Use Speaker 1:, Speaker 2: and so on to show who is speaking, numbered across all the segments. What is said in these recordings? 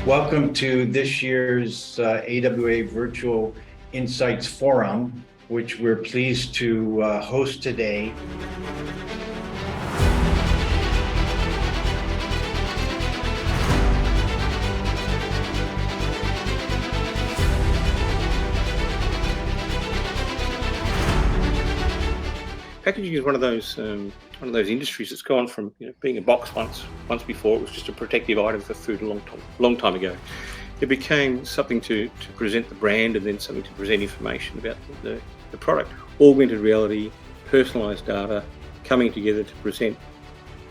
Speaker 1: Welcome to this year's AWAVirtual Insights Forum, which we're pleased to host today.
Speaker 2: Packaging is one of those industries that's gone from being a box once before it was just a protective item for food a long time ago. It became something to present the brand and then something to present information about the product. Augmented reality, personalised data coming together to present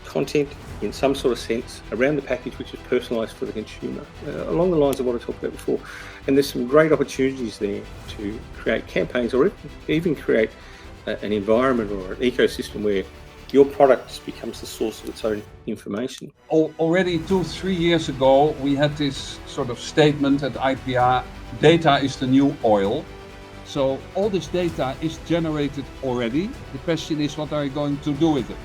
Speaker 2: content in some sort of sense around the package which is personalised for the consumer, along the lines of what I talked about before. And there's some great opportunities there to create campaigns or even create an environment or an ecosystem where your product becomes the source of its own information.
Speaker 3: Already 2-3 years ago, we had this sort of statement at IPA, data is the new oil. So all this data is generated already. The question is, what are you going to do with it?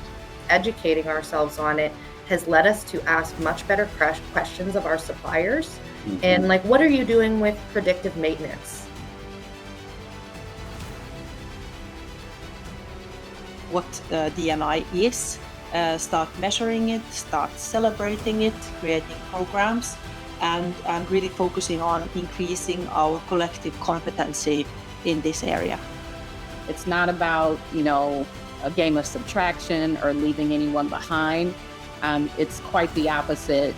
Speaker 4: Educating ourselves on it has led us to ask much better questions of our suppliers. And what are you doing with predictive maintenance?
Speaker 5: What D&I is, start measuring it, start celebrating it, creating programs, and really focusing on increasing our collective competency in this area.
Speaker 6: It's not about, a game of subtraction or leaving anyone behind. It's quite the opposite.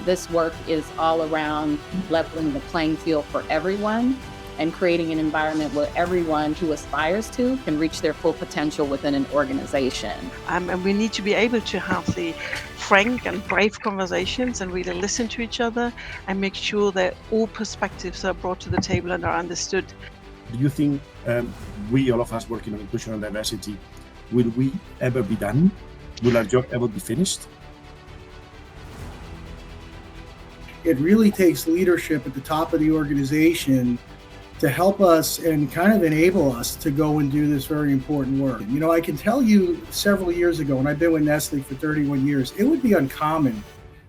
Speaker 6: This work is all around leveling the playing field for everyone and creating an environment where everyone who aspires to can reach their full potential within an organization.
Speaker 7: And we need to be able to have the frank and brave conversations and really listen to each other and make sure that all perspectives are brought to the table and are understood.
Speaker 8: Do you think we, all of us working on inclusion and diversity, will we ever be done? Will our job ever be finished?
Speaker 9: It really takes leadership at the top of the organization to help us and kind of enable us to go and do this very important work. I can tell you several years ago, and I've been with Nestle for 31 years, it would be uncommon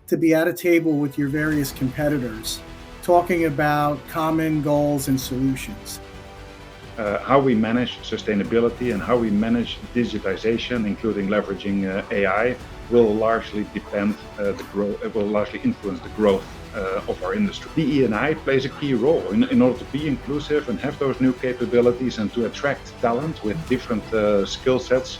Speaker 9: to be at a table with your various competitors talking about common goals and solutions.
Speaker 10: How we manage sustainability and how we manage digitization, including leveraging AI, will largely influence the growth of our industry. DE&I plays a key role in order to be inclusive and have those new capabilities and to attract talent with different skill sets.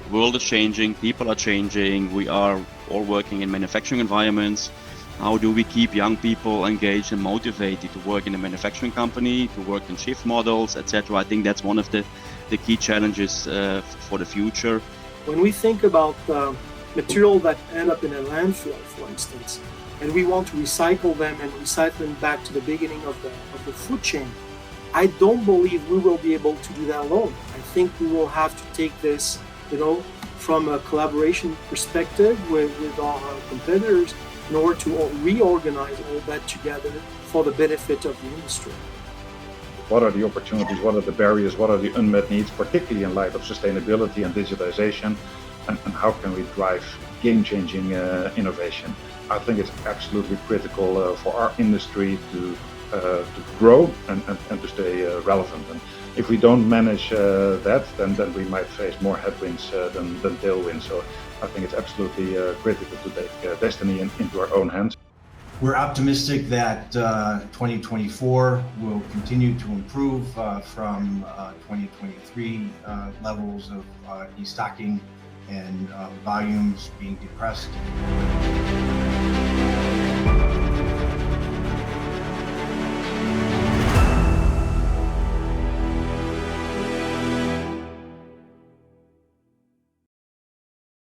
Speaker 11: The world is changing, people are changing, we are all working in manufacturing environments. How do we keep young people engaged and motivated to work in a manufacturing company, to work in shift models, etc.? I think that's one of the key challenges for the future.
Speaker 12: When we think about material that end up in a landfill, for instance, and we want to recycle them and recycle them back to the beginning of the food chain, I don't believe we will be able to do that alone. I think we will have to take this, from a collaboration perspective with our competitors in order to reorganize all that together for the benefit of the industry.
Speaker 10: What are the opportunities? What are the barriers? What are the unmet needs, particularly in light of sustainability and digitization? And how can we drive game-changing innovation? I think it's absolutely critical for our industry to grow and to stay relevant. And if we don't manage that, then we might face more headwinds than tailwinds. So I think it's absolutely critical to take destiny into our own hands.
Speaker 1: We're optimistic that 2024 will continue to improve from 2023 levels of destocking and volumes being depressed.